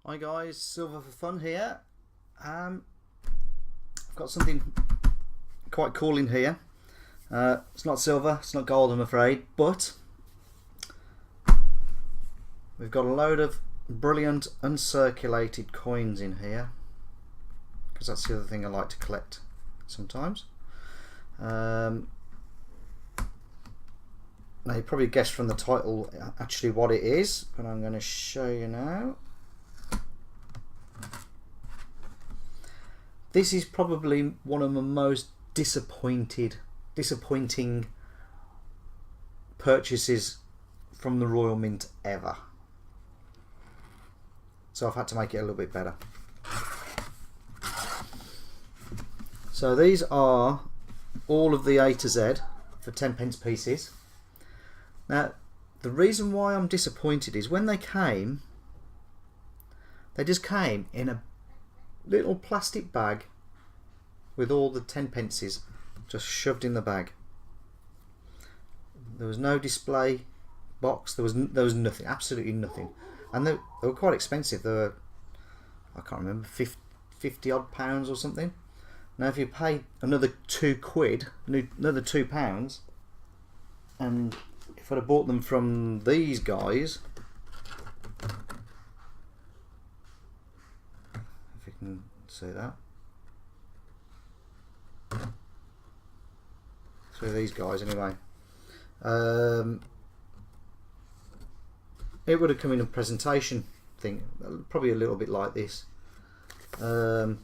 Hi guys, Silver for Fun here. I've got something quite cool in here. It's not silver, it's not gold I'm afraid, but we've got a load of brilliant uncirculated coins in here, because that's the other thing I like to collect sometimes. Now you probably guessed from the title actually what it is, but I'm going to show you now. This is probably one of the most disappointing purchases from the Royal Mint ever. So I've had to make it a little bit better. So these are all of the A to Z for 10p pieces. Now the reason why I'm disappointed is when they just came in a little plastic bag with all the 10p just shoved in the bag. There was no display box, there was nothing, absolutely nothing, and they were quite expensive. They were, I can't remember, 50 odd pounds or something. Now if you pay another £2, another £2, and if I'd have bought them from these guys, if you can see that, through these guys anyway, it would have come in a presentation thing, probably a little bit like this, but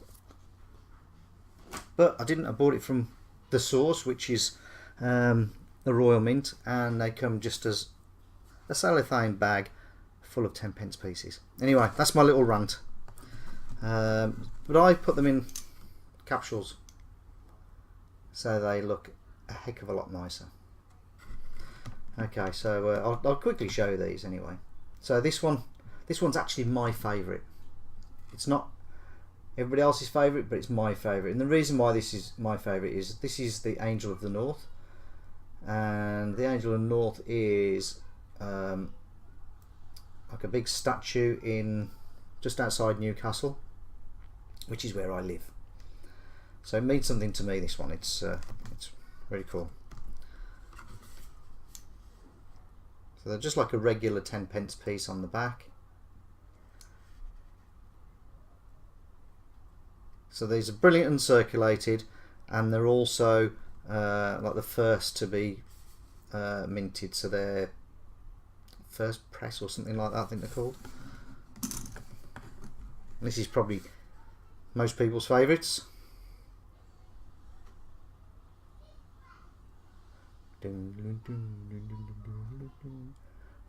I didn't. I bought it from the source, which is the Royal Mint, and they come just as a cellophane bag full of 10p pieces. Anyway, that's my little rant. But I put them in capsules so they look a heck of a lot nicer. Okay, so I'll quickly show you these anyway. So this one's actually my favourite. It's not everybody else's favourite, but it's my favourite. And the reason why this is my favourite is this is the Angel of the North, and the Angel of the North is like a big statue in just outside Newcastle, which is where I live. So it means something to me, this one. It's really cool. So they're just like a regular 10p piece on the back. So these are brilliant uncirculated, and they're also like the first to be minted. So they're first press or something like that, I think they're called. And this is probably most people's favourites.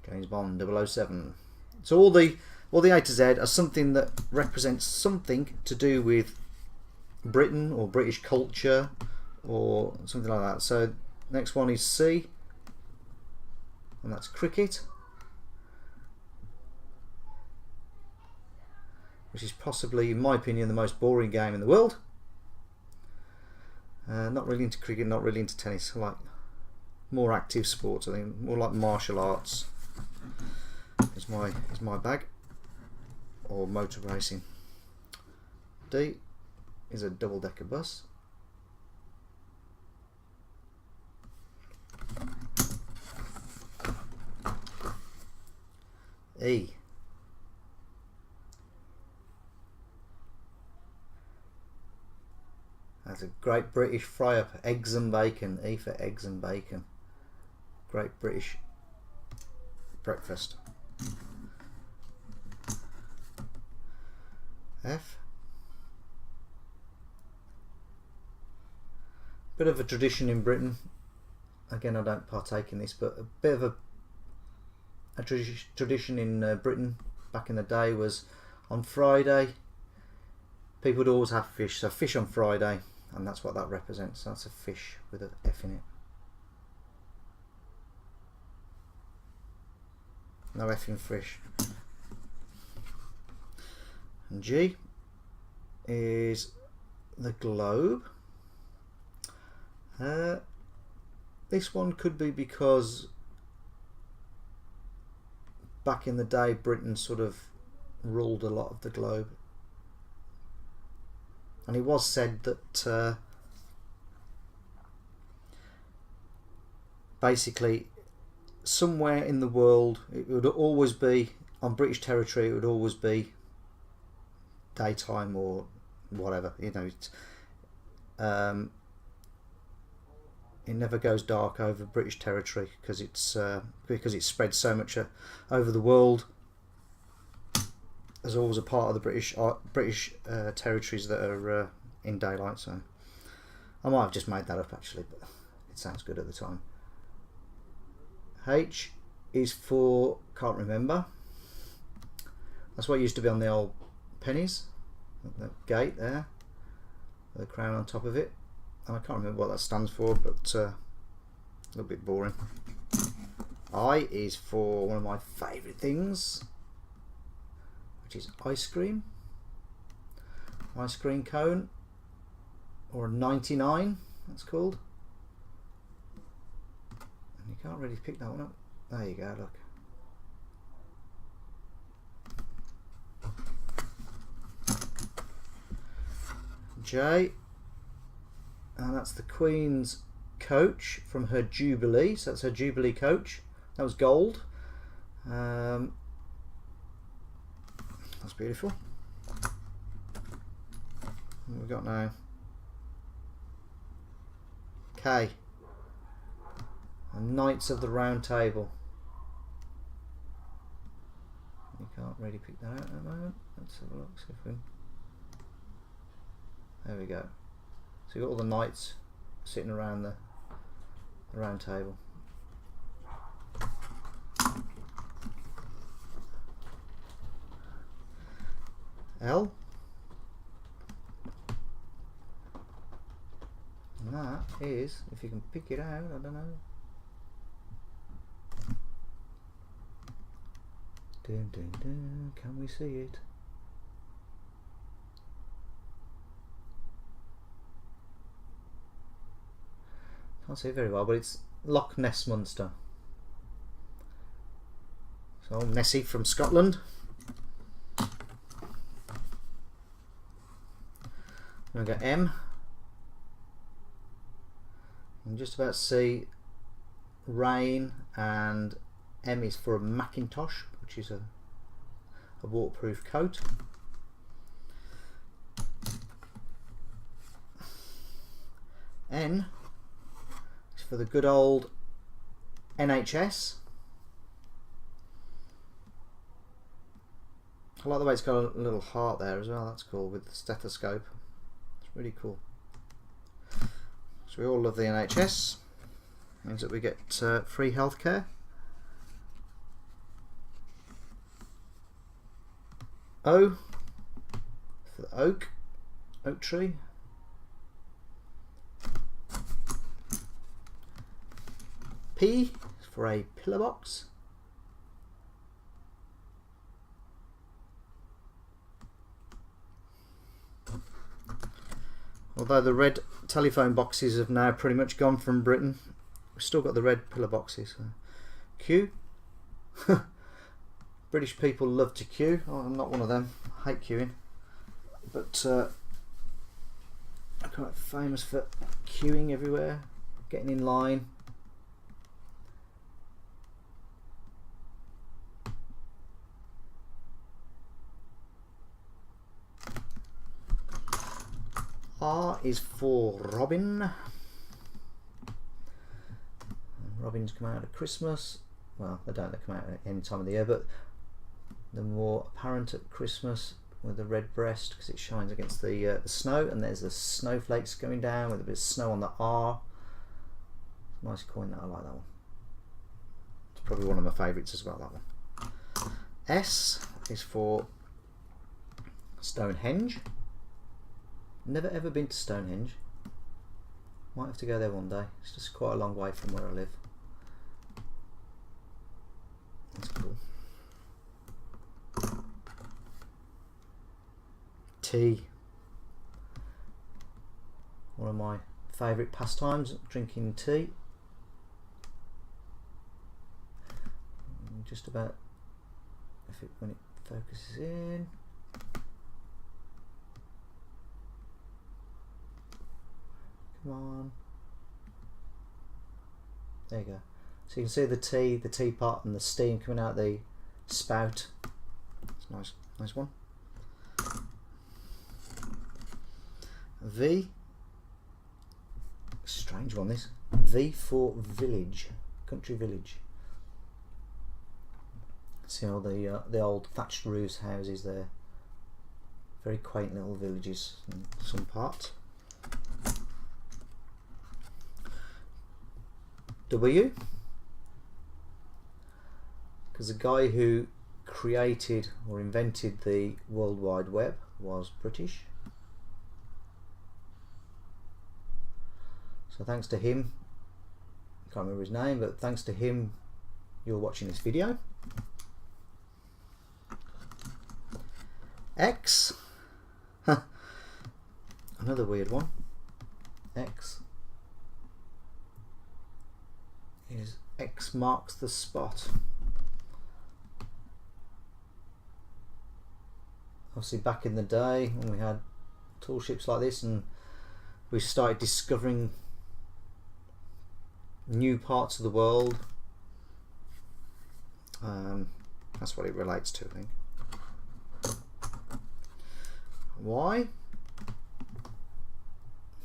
James Bond 007. So all the A to Z are something that represents something to do with Britain or British culture or something like that. So next one is C, and that's cricket, which is possibly, in my opinion, the most boring game in the world. Not really into cricket, not really into tennis. I like more active sports. I think more like martial arts is my bag, or motor racing. D is a double-decker bus. E, that's a Great British fry-up, eggs and bacon. E for eggs and bacon. Great British breakfast. F, bit of a tradition in Britain. Again, I don't partake in this, but a bit of a tradition in Britain back in the day was on Friday people would always have fish. So fish on Friday, and that's what that represents. That's a fish with an F in it. No F in fish. And G is the globe. This one could be because back in the day Britain sort of ruled a lot of the globe. And it was said that basically somewhere in the world it would always be, on British territory, it would always be daytime or whatever, you know. It never goes dark over British territory because it's spread so much over the world. There's always a part of the British territories that are in daylight. So I might have just made that up actually, but it sounds good at the time. H is for can't remember. That's what used to be on the old pennies. The gate there, the crown on top of it. And I can't remember what that stands for, but a little bit boring. I is for one of my favourite things, which is ice cream. Ice cream cone, or a 99, that's called. And you can't really pick that one up. There you go, look. J, and that's the Queen's coach from her Jubilee. So that's her Jubilee coach. That was gold. That's beautiful. What have we got now? K, and Knights of the Round Table. You can't really pick that out at the moment. Let's have a look, see if we can. There we go. So you've got all the knights sitting around the round table. L. And that is, if you can pick it out, I don't know. Dun, dun, dun. Can we see it? Can't see it very well, but it's Loch Ness Monster. So Nessie from Scotland. I'm going to go M. You can just about see rain, and M is for a Macintosh, which is a waterproof coat. N is for the good old NHS. I like the way it's got a little heart there as well. That's cool, with the stethoscope. It's really cool. So we all love the NHS. Means that we get free healthcare. O for the oak tree. P for a pillar box. Although the red telephone boxes have now pretty much gone from Britain, we've still got the red pillar boxes. Q. British people love to queue. Oh, I'm not one of them. I hate queuing. But I'm quite famous for queuing everywhere, getting in line. R is for Robin. Robins come out at Christmas. Well, they don't, they come out at any time of the year, but they're more apparent at Christmas with the red breast because it shines against the snow, and there's the snowflakes going down with a bit of snow on the R. Nice coin, that I like that one. It's probably one of my favourites as well, that one. S is for Stonehenge. Never ever been to Stonehenge. Might have to go there one day. It's just quite a long way from where I live. That's cool. Tea. One of my favourite pastimes, drinking tea. Just about, when it Focuses in. Come on. There you go. So you can see the teapot and the steam coming out the spout. It's nice, nice one. V. Strange one this. V for village, country village. See all the old thatched roofs houses there. Very quaint little villages in some parts. W. Because the guy who created or invented the World Wide Web was British. So thanks to him, I can't remember his name, but thanks to him you're watching this video. X. Another weird one. X is X marks the spot. Obviously back in the day when we had tall ships like this and we started discovering new parts of the world, that's what it relates to, I think. Y,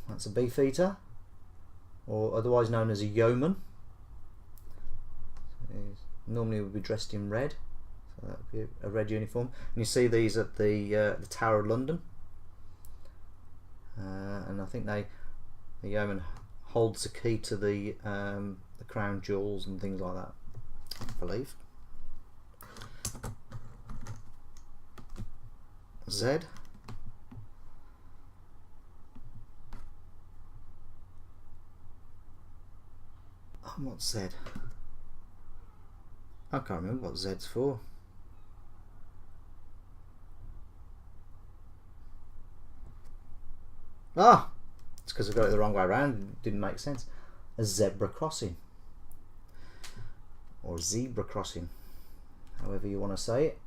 that's a beefeater, or otherwise known as a yeoman. Normally would be dressed in red, so that would be a red uniform. And you see these at the Tower of London, and I think the yeoman holds the key to the crown jewels and things like that, I believe. Z. What's Z? I can't remember what Z's for. Ah! It's because I got it the wrong way around. It didn't make sense. A zebra crossing. Or zebra crossing. However you want to say it.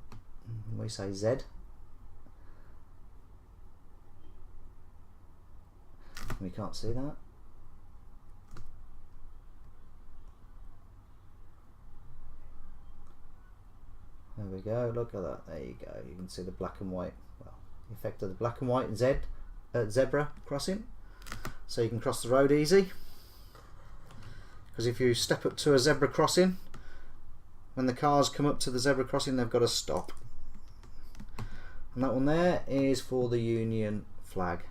We say Z. We can't see that. There we go, look at that, there you go, you can see the black and white, well, the effect of the black and white and zebra crossing, so you can cross the road easy, because if you step up to a zebra crossing, when the cars come up to the zebra crossing they've got to stop. And that one there is for the Union flag,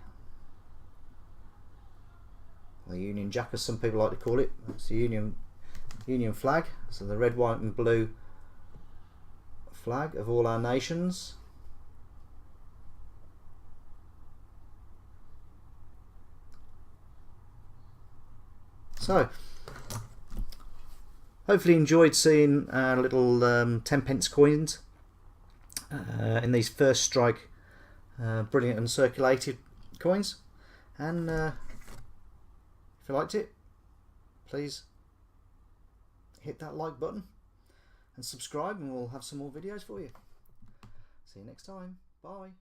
the Union Jack as some people like to call it. It's the Union flag, so the red, white and blue flag of all our nations. So hopefully you enjoyed seeing our little 10p coins in these First Strike Brilliant Un-Circulated coins, and if you liked it, please hit that like button and subscribe, and we'll have some more videos for you. See you next time. Bye.